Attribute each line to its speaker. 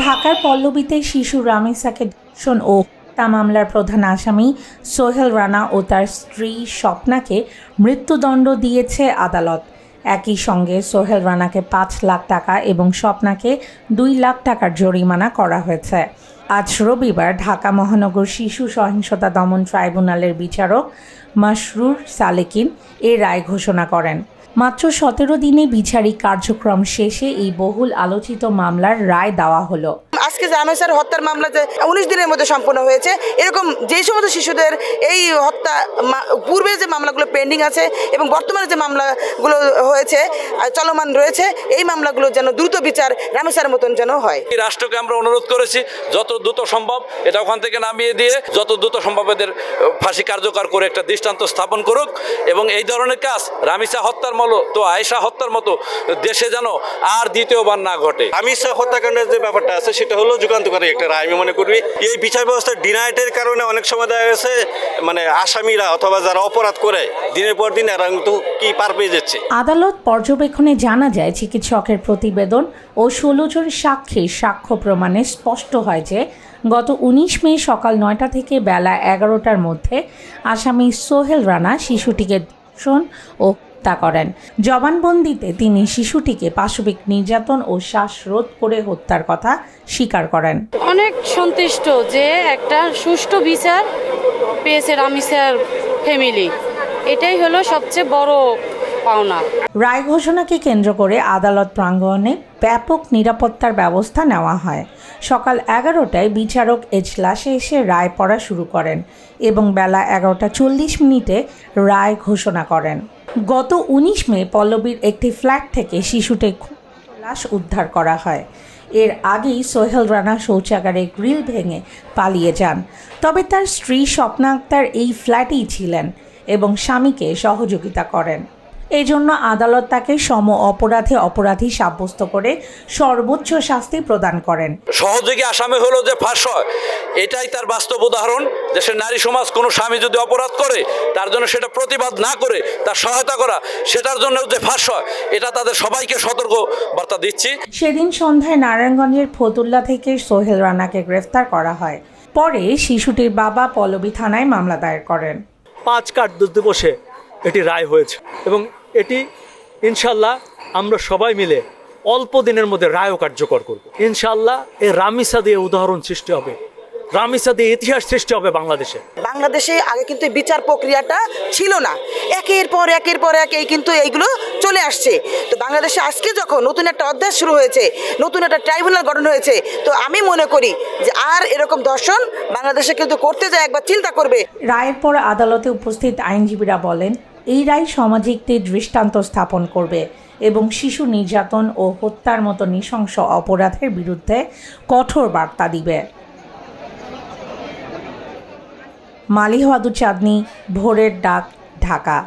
Speaker 1: ঢাকার পল্লবীতে শিশু রামিসাকে ধর্ষণ ও হত্যা মামলার প্রধান আসামি সোহেল রানা ও তার স্ত্রী স্বপ্নাকে মৃত্যুদণ্ড দিয়েছে আদালত। একই সঙ্গে সোহেল রানাকে ৫ লাখ টাকা এবং স্বপ্নাকে ২ লাখ টাকার জরিমানা করা হয়েছে। আজ রবিবার ঢাকা মহানগর শিশু সহিংসতা দমন ট্রাইব্যুনালের বিচারক মাসরুর সালেকিন এ রায় ঘোষণা করেন। মাত্র ১৭ দিনে বিচারিক কার্যক্রম শেষে এই বহুল আলোচিত মামলার রায় দেওয়া হলো।
Speaker 2: আজকে রামেসার হত্যার মামলা যে ১৯ দিনের মধ্যে সম্পন্ন হয়েছে, এরকম যে সমস্ত শিশুদের এই হত্যা পূর্বে যে মামলাগুলো পেন্ডিং আছে এবং বর্তমানে যে মামলাগুলো হয়েছে চলমান রয়েছে, এই মামলাগুলো যেন দ্রুত বিচার রামেসার মতন যেন হয়।
Speaker 3: রাষ্ট্রকে আমরা অনুরোধ করেছি যত দ্রুত সম্ভব এটা ওখান থেকে নামিয়ে দিয়ে যত দ্রুত সম্ভব এদের ফাঁসি কার্যকর করে একটা দৃষ্টান্ত স্থাপন করুক এবং এই ধরনের কাজ রামিসা হত্যার মতো তো আয়েশা হত্যার মতো দেশে যেন আর দ্বিতীয়বার না ঘটে।
Speaker 4: রামিসা হত্যাকাণ্ডের যে ব্যাপারটা আছে সেটা হলো যুগান্তকারী একটা রায় আমি মনে করি। এই বিচার ব্যবস্থার ডিনাইটের কারণে অনেক সময় দেখা গেছে মানে আসামিরা অথবা যারা অপরাধ করে দিনের পর দিন এরা কিন্তু কি পার পেয়ে যাচ্ছে।
Speaker 1: আদালত পর্যবেক্ষণে জানা যায় চিকিৎসকের প্রতিবেদন ও ১৬ জন সাক্ষীর সাক্ষ্য প্রমাণে স্পষ্ট হয় যে গত ১৯ মে সকাল ৯টা থেকে বেলা ১১টার মধ্যে আসামি সোহেল রানা শিশুটিকে ধর্ষণ ও হত্যা করেন। জবানবন্দিতে তিনি শিশুটিকে পাশবিক নির্যাতন ও শ্বাসরোধ করে হত্যার কথা স্বীকার করেন।
Speaker 5: অনেক সন্তুষ্ট যে একটা সুষ্ঠু বিচার পেয়েছে রামিসার ফ্যামিলি, এটাই হলো সবচেয়ে বড় পাওনা।
Speaker 1: রায় ঘোষণাকে কেন্দ্র করে আদালত প্রাঙ্গণে ব্যাপক নিরাপত্তার ব্যবস্থা নেওয়া হয়। সকাল ১১টায় বিচারক এজলাসে এসে রায় পড়া শুরু করেন এবং বেলা ১১টা ৪০ রায় ঘোষণা করেন। গত ১৯ মে পল্লবীর একটি ফ্ল্যাট থেকে শিশুটির লাশ উদ্ধার করা হয়। এর আগেই সোহেল রানা শৌচাগারে গ্রিল ভেঙে পালিয়ে যান। তবে তার স্ত্রী স্বপ্না আক্তার এই ফ্ল্যাটেই ছিলেন এবং স্বামীকে সহযোগিতা করেন। এই জন্য আদালত তাকে সম অপরাধে অপরাধী সাব্যস্ত করে সর্বোচ্চ শাস্তি প্রদান করেন।
Speaker 3: সহযোগী আসামি হলো যে ফাঁস হয়, এটাই তার বাস্তব উদাহরণ। দেশের নারী সমাজ কোনো স্বামী যদি অপরাধ করে তার জন্য সেটা প্রতিবাদ না করে তার সহায়তা করা, সেটার জন্য যে ফাঁস হয়, এটা তাদের সবাইকে সতর্ক বার্তা দিচ্ছি।
Speaker 1: সেদিন সন্ধ্যায় নারায়ণগঞ্জের ফতুল্লা থেকে সোহেল রানাকে গ্রেফতার করা হয়। পরে শিশুটির বাবা পল্লবী থানায় মামলা দায়ের করেন।
Speaker 6: ৫ কার্যদিবসে এটি রায় হয়েছে এবং এটি ইনশাল্লাহ আমরা সবাই মিলে অল্প দিনের মধ্যে রায়ও কার্যকর করব। ইনশাল্লাহ এই রামিসা দিয়ে উদাহরণ সৃষ্টি হবে, রামিসা দিয়ে ইতিহাস সৃষ্টি হবে
Speaker 2: বাংলাদেশে আগে কিন্তু বিচার প্রক্রিয়াটা ছিল না, একের পর এক এই কিন্তু এইগুলো চলে আসছে। তো বাংলাদেশে আজকে যখন নতুন একটা অধ্যায় শুরু হয়েছে, নতুন একটা ট্রাইব্যুনাল গঠন হয়েছে, তো আমি মনে করি যে আর এরকম ধর্ষণ বাংলাদেশে কিন্তু করতে যায় একবার চিন্তা করবে।
Speaker 1: রায়ের পর আদালতে উপস্থিত আইনজীবীরা বলেন এই রায় সমাজে একটি দৃষ্টান্ত স্থাপন করবে এবং শিশু নির্যাতন ও হত্যার মতো নৃশংস অপরাধের বিরুদ্ধে কঠোর বার্তা দিবে। মালিহাদু চাঁদনী, ভোরের ডাক, ঢাকা।